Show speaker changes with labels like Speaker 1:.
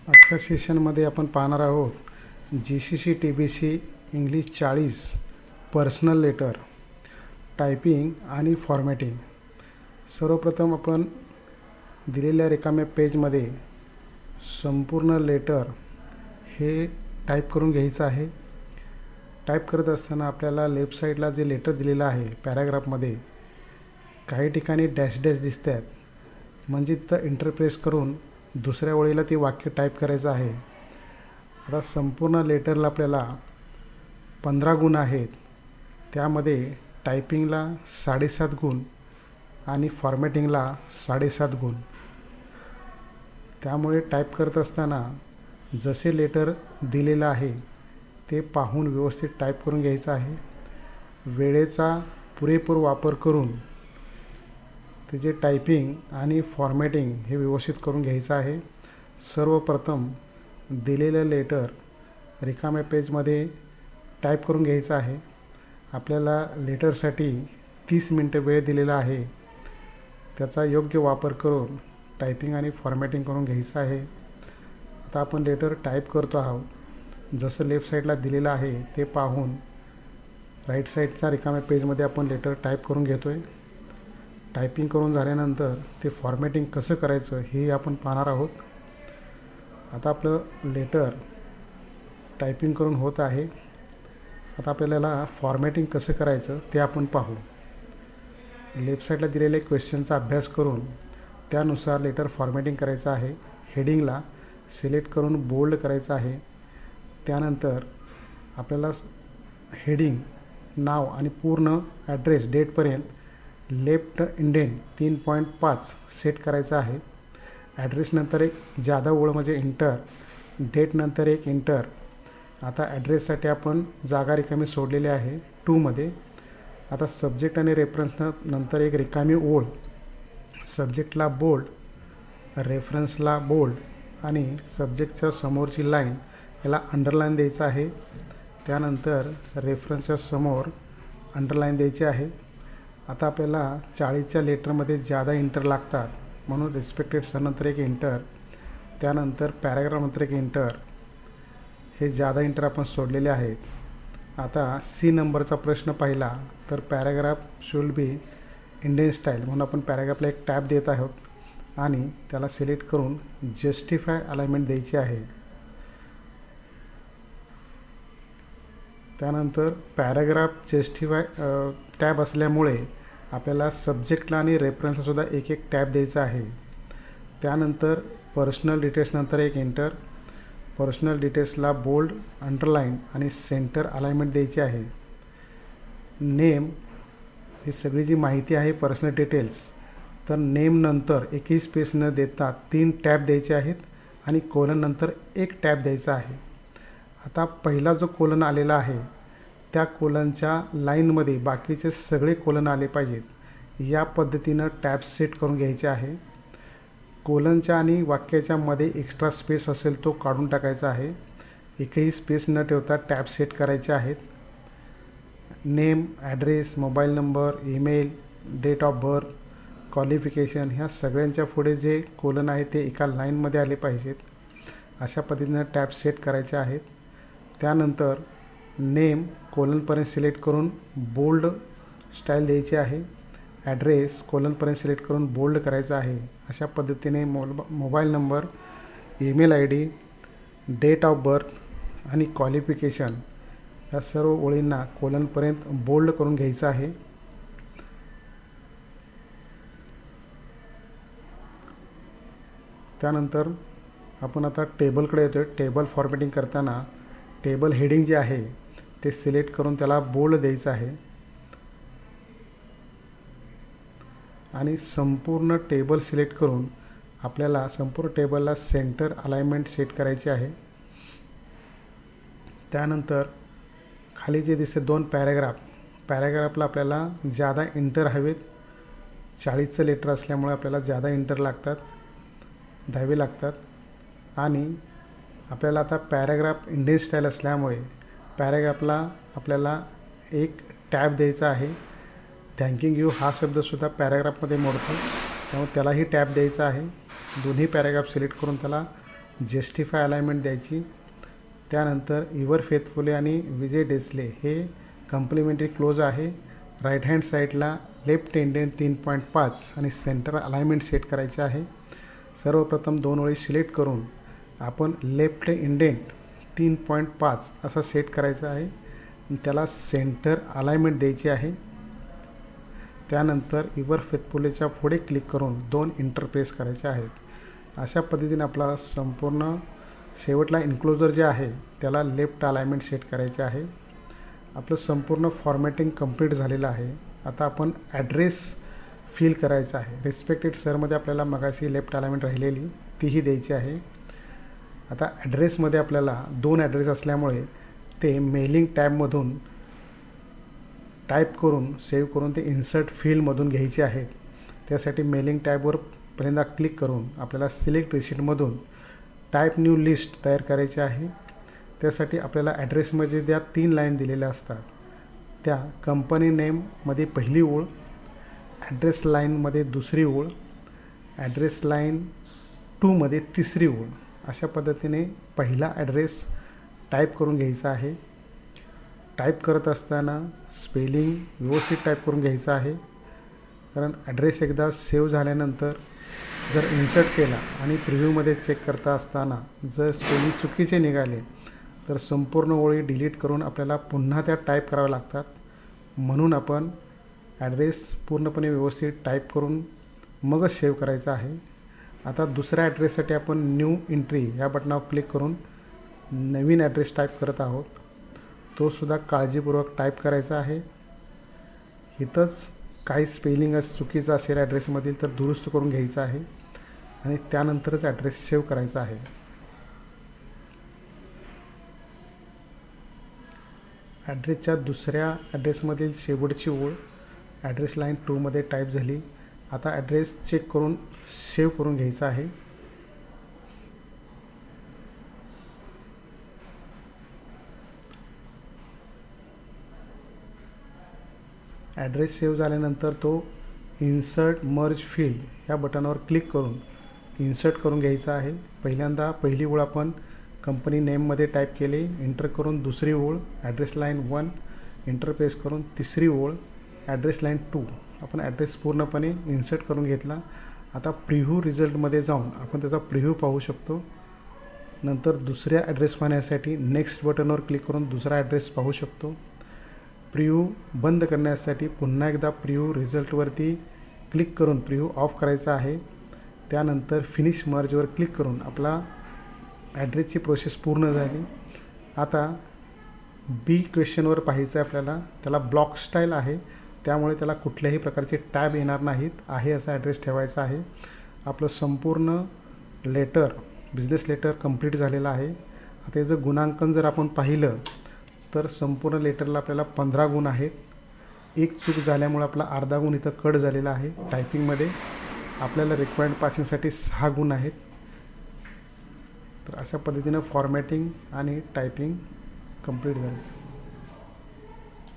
Speaker 1: आजच्या सेशनमध्ये आपण पाहणार आहोत GCC TBC English 40 personal letter typing आणि फॉर्मॅटिंग. सर्वप्रथम आपण दिलेल्या रिकाम्या पेजमध्ये संपूर्ण लेटर हे टाईप करून घ्यायचं आहे. टाईप करत असताना आपल्याला लेफ्ट साईडला जे लेटर दिलेलं आहे पॅराग्राफमध्ये काही ठिकाणी डॅश डॅश दिसत आहेत, म्हणजे तिथं इंटरप्रेस करून दुसऱ्या ओळीला ते वाक्य टाईप करायचं आहे. आता संपूर्ण लेटरला आपल्याला 15 गुण आहेत. त्यामध्ये टायपिंगला 7.5 गुण आणि फॉर्मॅटिंगला 7.5 गुण. त्यामुळे टाईप करत असताना जसे लेटर दिलेलं आहे ते पाहून व्यवस्थित टाईप करून घ्यायचं आहे. वेळेचा पुरेपूर वापर करून त्याचे टायपिंग आणि फॉर्मॅटिंग हे व्यवस्थित करून घ्यायचं आहे. सर्वप्रथम दिलेलं लेटर रिकाम्या पेजमध्ये टाईप करून घ्यायचं आहे. आपल्याला लेटरसाठी 30 मिनटं वेळ दिलेला आहे. त्याचा योग्य वापर करून टायपिंग आणि फॉर्मॅटिंग करून घ्यायचं आहे. आता आपण लेटर टाईप करतो आहोत. जसं लेफ्ट साईडला दिलेलं आहे ते पाहून राईट साईडच्या रिकाम्या पेजमध्ये आपण लेटर टाईप करून घेतो आहे. टायपिंग करून झाल्यानंतर ते फॉर्मॅटिंग कसं करायचं हे आपण पाहणार आहोत. आता आपलं लेटर टायपिंग करून होत आहे. आता आपल्याला फॉर्मॅटिंग कसं करायचं ते आपण पाहू. लेफ्ट साईडला दिलेले क्वेश्चनचा अभ्यास करून त्यानुसार लेटर फॉर्मॅटिंग करायचं आहे. हेडिंगला सिलेक्ट करून बोल्ड करायचं आहे. त्यानंतर आपल्याला हेडिंग, नाव आणि पूर्ण ॲड्रेस डेटपर्यंत लेफ्ट इंडेंट 3.5 सेट करायचं आहे. ॲड्रेसनंतर एक जादा ओळ म्हणजे इंटर, डेटनंतर एक इंटर. आता ॲड्रेससाठी आपण जागा रिकामी सोडलेली आहे 2 मध्ये. आता सब्जेक्ट आणि रेफरन्स नंतर एक रिकामी ओळ. सब्जेक्टला बोल्ड, रेफरन्सला बोल्ड आणि सब्जेक्टच्या समोरची लाईन याला अंडरलाईन द्यायचं आहे. त्यानंतर रेफरन्सच्या समोर अंडरलाईन द्यायची आहे. आता आपल्याला 40च्या लेटरमध्ये जादा इंटर लागतात, म्हणून रिस्पेक्टेड सरनंतर एक इंटर, त्यानंतर पॅराग्राफनंतर एक इंटर. हे जादा इंटर आपण सोडलेले आहेत. आता C नंबरचा प्रश्न पाहिला तर paragraph should be Indian style, म्हणून आपण पॅराग्राफला एक टॅब देत आहोत आणि त्याला सिलेक्ट करून जस्टिफाय अलाइनमेंट द्यायची आहे. त्यानंतर पॅराग्राफ जस्टिफाय टॅब असल्यामुळे आपल्याला सब्जेक्टला आणि रेफरन्सलासुद्धा एक एक टॅब द्यायचा आहे. त्यानंतर पर्सनल डिटेल्सनंतर एक इंटर. पर्सनल डिटेल्सला बोल्ड, अंडरलाईन आणि सेंटर अलाइनमेंट द्यायची आहे. नेम ही सगळी जी माहिती आहे पर्सनल डिटेल्स, तर नेमनंतर एकही स्पेस न देता 3 टॅब द्यायचे आहेत आणि कोलननंतर एक टॅब द्यायचा आहे. आता पहिला जो कोलन आलेला आहे त्या कोलनच्या लाईनमध्ये बाकीचे सगळे कोलन आले पाहिजेत. या पद्धतीनं टॅब सेट करून घ्यायचे आहे. कोलनच्या आणि वाक्याच्या मध्ये एक्स्ट्रा स्पेस असेल तो काढून टाकायचा आहे. एकही स्पेस न ठेवता टॅब सेट करायचे आहेत. Name, address, mobile number, email, date of birth, qualification ह्या सगळ्यांच्या पुढे जे कोलन आहे ते एका लाईनमध्ये आले पाहिजेत. अशा पद्धतीनं टॅब सेट करायचे आहेत. त्यानंतर नेम कोलनपर्यंत सिलेक्ट करून बोल्ड स्टाईल द्यायची आहे. ॲड्रेस कोलनपर्यंत सिलेक्ट करून बोल्ड करायचं आहे. अशा पद्धतीने mobile number, email ID, date of birth आणि क्वालिफिकेशन या सर्व ओळींना कोलनपर्यंत बोल्ड करून घ्यायचं आहे. त्यानंतर आपण आता टेबलकडे येतो. टेबल फॉर्मॅटिंग करताना टेबल हेडिंग जे आहे ते सिलेक्ट करून त्याला बोल्ड द्यायचं आहे आणि संपूर्ण टेबल सिलेक्ट करून आपल्याला संपूर्ण टेबलला सेंटर अलाइनमेंट सेट करायची आहे. त्यानंतर खाली जे दिसते 2 पॅराग्राफला आपल्याला जादा इंटर हवेत. 40चं लेटर असल्यामुळे आपल्याला जादा इंटर द्यावे लागतात. आणि आपल्याला आता पॅराग्राफ इंडियन स्टाईल असल्यामुळे पॅराग्राफला आपल्याला एक टॅब द्यायचा आहे. थँकिंग यू हा शब्दसुद्धा पॅराग्राफमध्ये मोडतो, त्यामुळे त्यालाही टॅब द्यायचा आहे. दोन्ही पॅराग्राफ सिलेक्ट करून त्याला जस्टिफाय अलाइनमेंट द्यायची. त्यानंतर युवर फेथफुली आणि विजय डेसले हे कम्प्लिमेंटरी क्लोज आहे. राईट हँड साईडला लेफ्ट इंडेंट 3.5 आणि सेंटर अलाइनमेंट सेट करायचे आहे. सर्वप्रथम 2 ओळी सिलेक्ट करून आपण लेफ्ट इंडेंट 3.5 असा सेट करायचा आहे. त्याला सेंटर अलाइनमेंट द्यायची आहे. त्यानंतर युवर फेथफुलीच्या पुढे क्लिक करून 2 इंटरप्रेस करायचे आहेत. अशा पद्धतीने आपला संपूर्ण शेवटला इन्क्लोजर जे आहे त्याला लेफ्ट अलाइनमेंट सेट करायचे आहे. आपलं संपूर्ण फॉर्मॅटिंग कंप्लीट झालेलं आहे. आता आपण ॲड्रेस फिल करायचा आहे. रिस्पेक्टेड सरमध्ये आपल्याला मगाशी लेफ्ट अलाइनमेंट राहिलेली तीही द्यायची आहे. आता ॲड्रेसमध्ये आपल्याला 2 ॲड्रेस असल्यामुळे ते मेलिंग टॅबमधून टाईप करून सेव्ह करून ते इन्सर्ट फील्डमधून घ्यायचे आहेत. त्यासाठी मेलिंग टॅबवर पहिल्यांदा क्लिक करून आपल्याला सिलेक्ट रिसीटमधून टाईप न्यू लिस्ट तयार करायची आहे. त्यासाठी आपल्याला ॲड्रेसमध्ये ज्या 3 लाईन दिलेल्या असतात त्या कंपनी नेममध्ये पहिली ओळ, ॲड्रेस लाईनमध्ये दुसरी ओळ, ॲड्रेस लाईन 2मध्ये तिसरी ओळ, अशा पद्धतीने पहिला ॲड्रेस टाईप करून घ्यायचा आहे. टाईप करत असताना स्पेलिंग व्यवस्थित टाईप करून घ्यायचं आहे. कारण ॲड्रेस एकदा सेव्ह झाल्यानंतर जर इन्सर्ट केला आणि प्रिव्ह्यूमध्ये चेक करता असताना जर स्पेलिंग चुकीचे निघाले तर संपूर्ण ओळी डिलीट करून आपल्याला पुन्हा त्या टाईप कराव्या लागतात. म्हणून आपण ॲड्रेस पूर्णपणे व्यवस्थित टाईप करून मगच सेव्ह करायचा आहे. आता दुसऱ्या ॲड्रेससाठी आपण न्यू एंट्री या बटनावर क्लिक करून नवीन ॲड्रेस टाईप करत आहोत. तो सुद्धा काळजीपूर्वक टाईप करायचा आहे. इथंच काही स्पेलिंग चुकीचं असेल ॲड्रेसमधील तर दुरुस्त करून घ्यायचं आहे आणि त्यानंतरच ॲड्रेस सेव्ह करायचा आहे. ॲड्रेसच्या दुसऱ्या ॲड्रेसमधील शेवटची ओळ ॲड्रेस लाईन 2मध्ये टाईप झाली. आता ॲड्रेस चेक करून सेव्ह करून घ्यायचा आहे. ॲड्रेस सेव्ह झाल्यानंतर तो इन्सर्ट मर्ज फील्ड या बटनावर क्लिक करून इन्सर्ट करून घ्यायचा आहे. पहिल्यांदा पहिली ओळ आपण कंपनी नेममध्ये टाईप केली, एंटर करून दुसरी ओळ ॲड्रेस लाईन 1, इंटरप्रेस करून तिसरी ओळ ॲड्रेस लाईन 2 आपण ॲड्रेस पूर्णपणे इन्सर्ट करून घेतला. आता प्रिव्ह्यू रिझल्टमध्ये जाऊन आपण त्याचा प्रिव्ह्यू पाहू शकतो. नंतर दुसऱ्या ॲड्रेस पाहण्यासाठी नेक्स्ट बटनवर क्लिक करून दुसरा ॲड्रेस पाहू शकतो. प्रिव्ह्यू बंद करण्यासाठी पुन्हा एकदा प्रिव्ह्यू रिझल्टवरती क्लिक करून प्रिव्ह्यू ऑफ करायचा आहे. त्यानंतर फिनिश मर्जवर क्लिक करून आपला ॲड्रेसची प्रोसेस पूर्ण झाली. आता बी क्वेश्चनवर पाहायचं आहे आपल्याला. त्याला ब्लॉक स्टाईल आहे त्यामुळे त्याला कुठल्याही प्रकारचे टॅब येणार नाहीत. आहे असा ॲड्रेस ठेवायचा आहे. आपलं संपूर्ण लेटर बिझनेस लेटर कंप्लीट झालेलं आहे. आता याचं गुणांकन जर आपण पाहिलं तर संपूर्ण लेटरला आपल्याला 15 गुण आहेत. एक चूक झाल्यामुळे आपला अर्धा गुण इथं कट झालेला आहे. टायपिंगमध्ये आपल्याला रिक्वायर्ड पासिंगसाठी 6 गुण आहेत. तर अशा पद्धतीनं फॉर्मॅटिंग आणि टायपिंग कंप्लीट झाली.